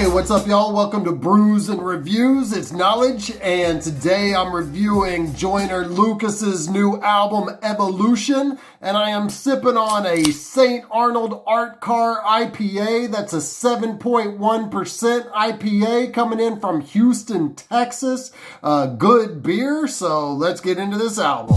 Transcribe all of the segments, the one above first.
Hey, what's up, y'all? Welcome to Brews and Reviews. It's Knowledge, and today I'm reviewing Joyner Lucas's new album, Evolution, and I am sipping on a Saint Arnold Art Car IPA. That's a 7.1% IPA coming in from Houston, Texas. Good beer, so let's get into this album.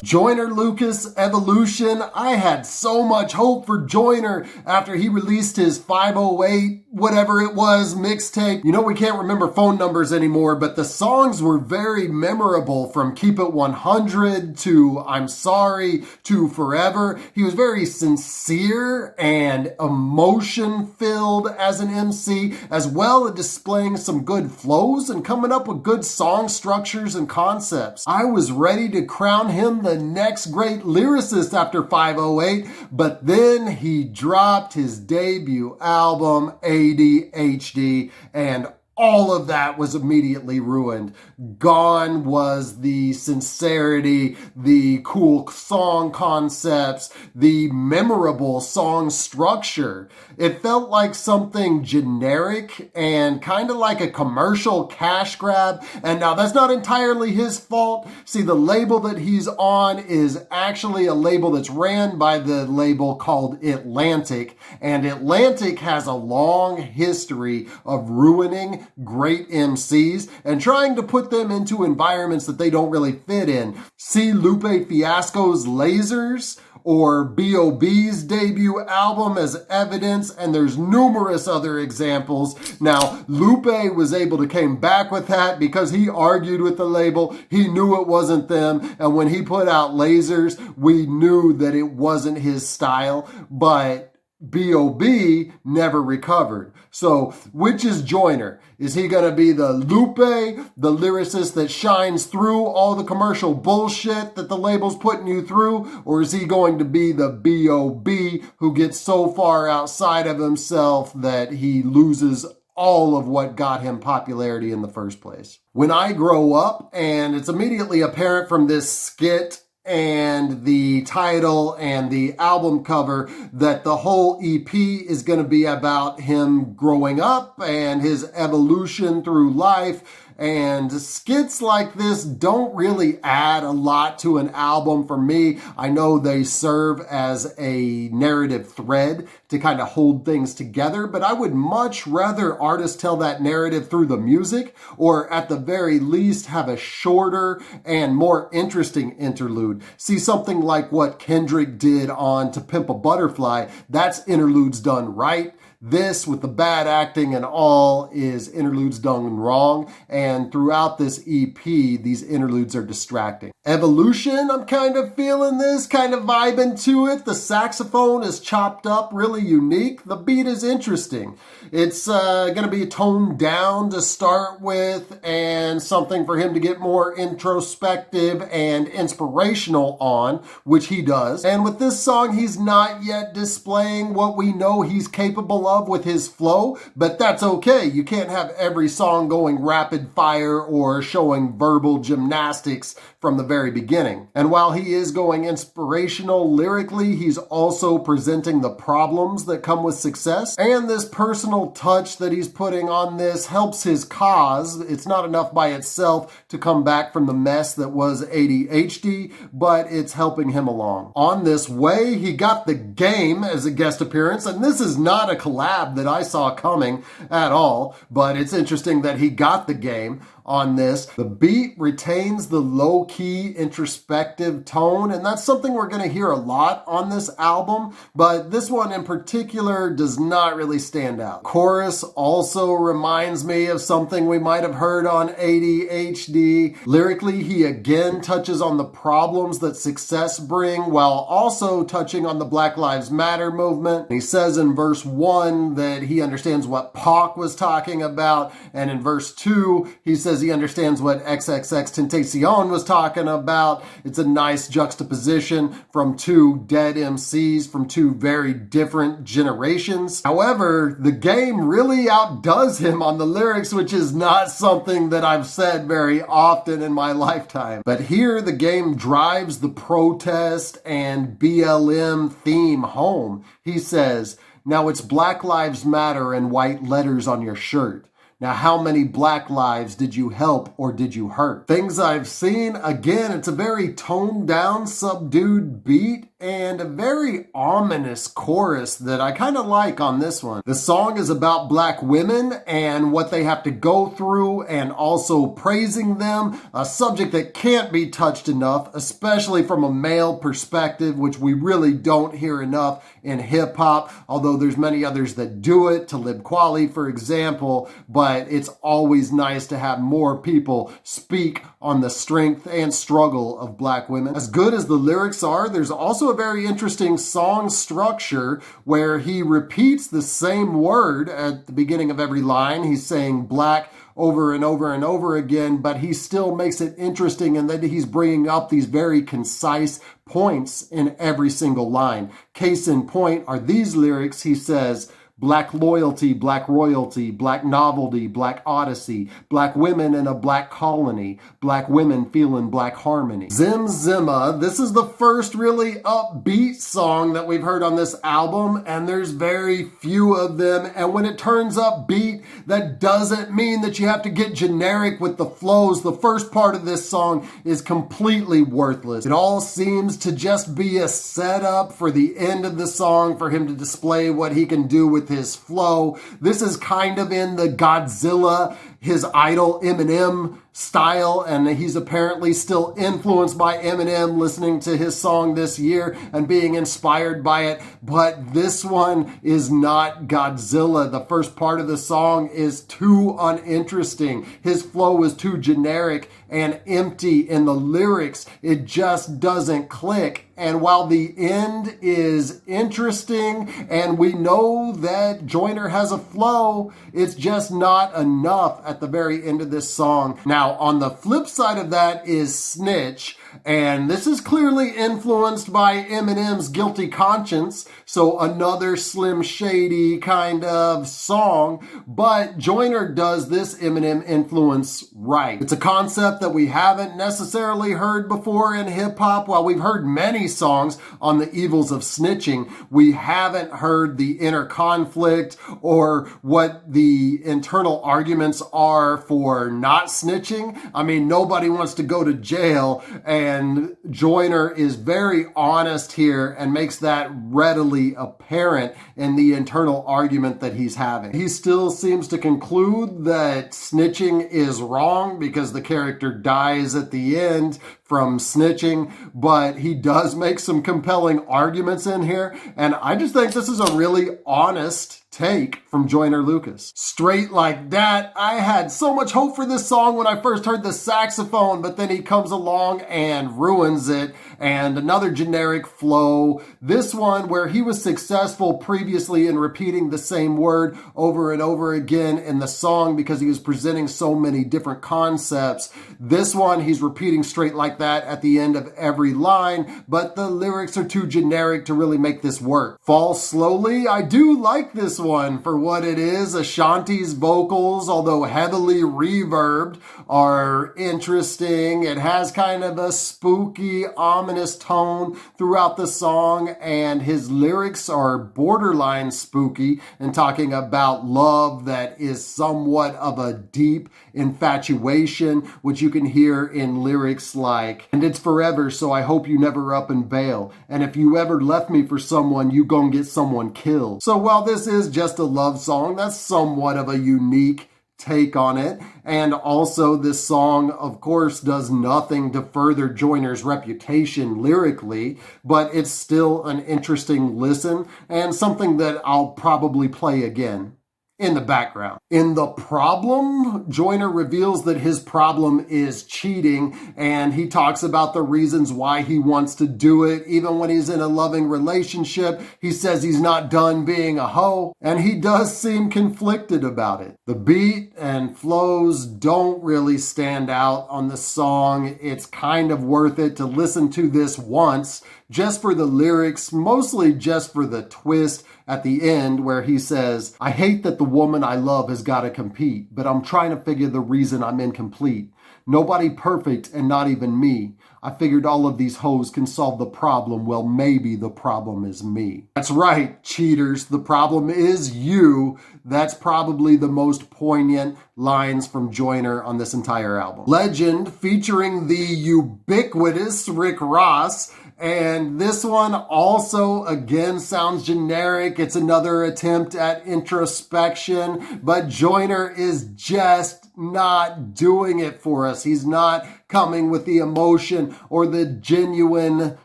Joyner Lucas, Evolution. I had so much hope for Joyner after he released his 508, whatever it was, mixtape. You know, we can't remember phone numbers anymore, but the songs were very memorable, from Keep It 100 to I'm Sorry to Forever. He was very sincere and emotion-filled as an MC, as well as displaying some good flows and coming up with good song structures and concepts. I was ready to crown him the next great lyricist after 508, but then he dropped his debut album, ADHD, and all of that was immediately ruined. Gone was the sincerity, the cool song concepts, the memorable song structure. It felt like something generic and kind of like a commercial cash grab. And now that's not entirely his fault. See, the label that he's on is actually a label that's ran by the label called Atlantic. And Atlantic has a long history of ruining great MCs and trying to put them into environments that they don't really fit in. See Lupe Fiasco's Lasers or B.O.B.'s debut album as evidence, and there's numerous other examples. Now, Lupe was able to come back with that because he argued with the label. He knew it wasn't them, and when he put out Lasers, we knew that it wasn't his style, but B.O.B. never recovered. So, which is Joyner? Is he going to be the Lupe, the lyricist that shines through all the commercial bullshit that the label's putting you through? Or is he going to be the B.O.B. who gets so far outside of himself that he loses all of what got him popularity in the first place? When I grow up, and it's immediately apparent from this skit and the title and the album cover that the whole EP is going to be about him growing up and his evolution through life. And skits like this don't really add a lot to an album for me. I know they serve as a narrative thread to kind of hold things together, but I would much rather artists tell that narrative through the music, or at the very least have a shorter and more interesting interlude. See something like what Kendrick did on To Pimp a Butterfly. That's interludes done right. This, with the bad acting and all, is interludes done wrong. And throughout this EP, these interludes are distracting. Evolution, I'm kind of feeling this, kind of vibing to it. The saxophone is chopped up, really unique. The beat is interesting. It's going to be toned down to start with, and something for him to get more introspective and inspirational on, which he does. And with this song, he's not yet displaying what we know he's capable of with his flow, but that's okay. You can't have every song going rapid fire or showing verbal gymnastics from the very beginning. And while he is going inspirational lyrically, he's also presenting the problems that come with success. And this personal touch that he's putting on this helps his cause. It's not enough by itself to come back from the mess that was ADHD, but it's helping him along. On this way, he got The Game as a guest appearance, and this is not a collab that I saw coming at all, but it's interesting that he got The Game on this. The beat retains the low-key introspective tone, and that's something we're going to hear a lot on this album, but this one in particular does not really stand out. Chorus also reminds me of something we might have heard on ADHD. Lyrically, he again touches on the problems that success bring while also touching on the Black Lives Matter movement. He says in verse 1 that he understands what Pac was talking about, and in verse 2 he says because he understands what XXXTentacion was talking about. It's a nice juxtaposition from two dead MCs from two very different generations. However, the game really outdoes him on the lyrics, which is not something that I've said very often in my lifetime. But here the game drives the protest and BLM theme home. He says, "Now it's Black Lives Matter and white letters on your shirt. Now, how many black lives did you help or did you hurt?" Things I've seen, again, it's a very toned down, subdued beat and a very ominous chorus that I kind of like on this one. The song is about black women and what they have to go through and also praising them, a subject that can't be touched enough, especially from a male perspective, which we really don't hear enough in hip hop, although there's many others that do it, Talib Kweli, for example, but it's always nice to have more people speak on the strength and struggle of black women. As good as the lyrics are, there's also a very interesting song structure where he repeats the same word at the beginning of every line. He's saying black over and over and over again, but he still makes it interesting in that he's bringing up these very concise points in every single line. Case in point are these lyrics. He says, "Black loyalty, black royalty, black novelty, black odyssey, black women in a black colony, black women feeling black harmony." Zimzima, this is the first really upbeat song that we've heard on this album, and there's very few of them. And when it turns upbeat, that doesn't mean that you have to get generic with the flows. The first part of this song is completely worthless. It all seems to just be a setup for the end of the song for him to display what he can do with his flow. This is kind of in the Godzilla, his idol Eminem style, and he's apparently still influenced by Eminem, listening to his song this year and being inspired by it. But this one is not Godzilla. The first part of the song is too uninteresting. His flow is too generic and empty in the lyrics. It just doesn't click. And while the end is interesting and we know that Joyner has a flow, it's just not enough at the very end of this song. Now, on the flip side of that is Snitch, and this is clearly influenced by Eminem's Guilty Conscience, so another Slim Shady kind of song, but Joyner does this Eminem influence right. It's a concept that we haven't necessarily heard before in hip-hop. While we've heard many songs on the evils of snitching, we haven't heard the inner conflict or what the internal arguments are for not snitching. I mean, nobody wants to go to jail, and Joyner is very honest here and makes that readily apparent in the internal argument that he's having. He still seems to conclude that snitching is wrong because the character dies at the end from snitching, but he does make some compelling arguments in here, and I just think this is a really honest take from Joyner Lucas. Straight Like That, I had so much hope for this song when I first heard the saxophone, but then he comes along and ruins it, and another generic flow. This one where he was successful previously in repeating the same word over and over again in the song because he was presenting so many different concepts. This one, he's repeating Straight Like That at the end of every line, but the lyrics are too generic to really make this work. Fall Slowly, I do like this one for what it is. Ashanti's vocals, although heavily reverbed, are interesting. It has kind of a spooky, ominous tone throughout the song, and his lyrics are borderline spooky and talking about love that is somewhat of a deep infatuation, which you can hear in lyrics like, "And it's forever, so I hope you never up and bail. And if you ever left me for someone, you gon' get someone killed." So while this is just a love song, that's somewhat of a unique take on it. And also this song, of course, does nothing to further Joyner's reputation lyrically, but it's still an interesting listen and something that I'll probably play again. in the background. In The Problem, Joyner reveals that his problem is cheating, and he talks about the reasons why he wants to do it. Even when he's in a loving relationship, he says he's not done being a hoe, and he does seem conflicted about it. The beat and flows don't really stand out on the song. It's kind of worth it to listen to this once, just for the lyrics, mostly just for the twist at the end where he says, I hate that the woman I love has got to compete, but I'm trying to figure the reason I'm incomplete. Nobody perfect and not even me. I figured all of these hoes can solve the problem. Well, maybe the problem is me. That's right, cheaters. The problem is you. That's probably the most poignant lines from Joyner on this entire album. Legend, featuring the ubiquitous Rick Ross. And this one also, again, sounds generic. It's another attempt at introspection, but Joyner is just not doing it for us. He's not coming with the emotion or the genuine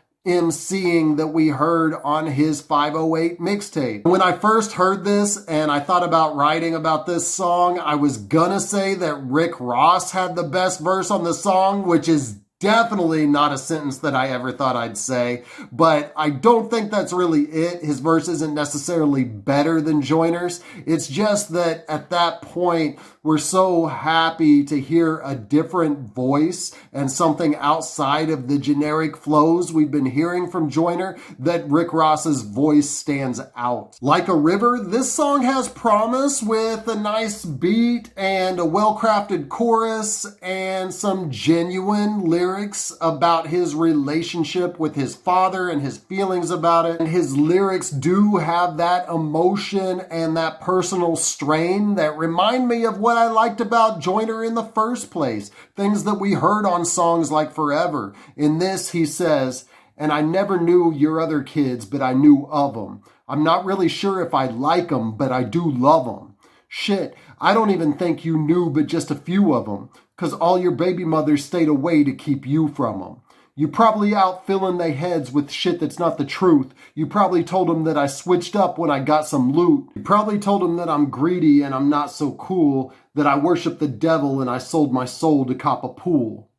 MCing that we heard on his 508 mixtape. When I first heard this and I thought about writing about this song, I was gonna say that Rick Ross had the best verse on the song, which is definitely not a sentence that I ever thought I'd say, but I don't think that's really it. His verse isn't necessarily better than Joyner's. It's just that at that point, we're so happy to hear a different voice and something outside of the generic flows we've been hearing from Joyner that Rick Ross's voice stands out. Like a River, this song has promise with a nice beat and a well-crafted chorus and some genuine lyrics about his relationship with his father and his feelings about it. And his lyrics do have that emotion and that personal strain that remind me of what I liked about Joyner in the first place. Things that we heard on songs like Forever. In this, he says, and I never knew your other kids, but I knew of them. I'm not really sure if I like them, but I do love them. Shit, I don't even think you knew but just a few of them, because all your baby mothers stayed away to keep you from them. You probably out filling their heads with shit that's not the truth. You probably told them that I switched up when I got some loot. You probably told them that I'm greedy and I'm not so cool, that I worship the devil and I sold my soul to cop a pool.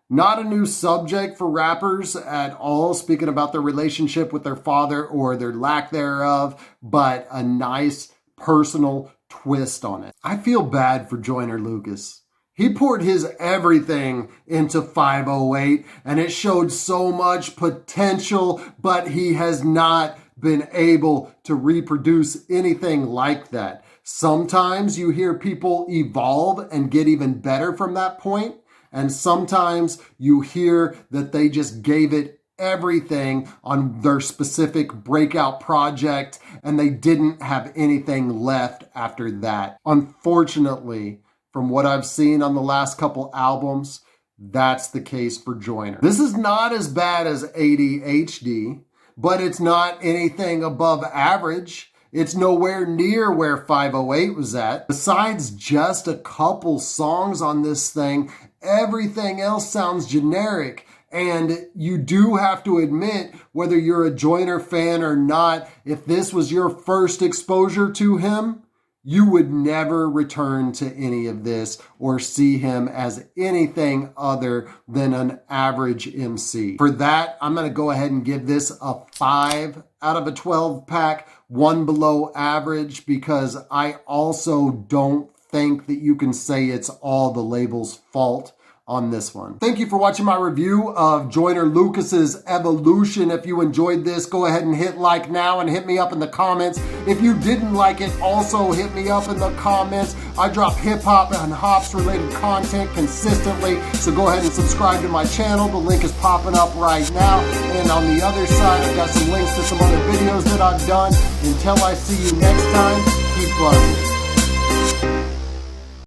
Not a new subject for rappers at all, speaking about their relationship with their father or their lack thereof, but a nice personal twist on it. I feel bad for Joyner Lucas. He poured his everything into 508 and it showed so much potential, but he has not been able to reproduce anything like that. Sometimes you hear people evolve and get even better from that point, and sometimes you hear that they just gave it everything on their specific breakout project and they didn't have anything left after that. Unfortunately, from what I've seen on the last couple albums, that's the case for Joyner. This is not as bad as ADHD, but it's not anything above average. It's nowhere near where 508 was at. Besides just a couple songs on this thing, everything else sounds generic. And you do have to admit, whether you're a Joyner fan or not, if this was your first exposure to him, you would never return to any of this or see him as anything other than an average MC. For that, I'm going to go ahead and give this a 5 out of a 12 pack, 1 below average, because I also don't think that you can say it's all the label's fault on this one. Thank you for watching my review of Joyner Lucas's Evolution. If you enjoyed this, go ahead and hit like now and hit me up in the comments. If you didn't like it, also hit me up in the comments. I drop hip-hop and hops related content consistently, so go ahead and subscribe to my channel. The link is popping up right now. And on the other side, I've got some links to some other videos that I've done. Until I see you next time, keep buzzing.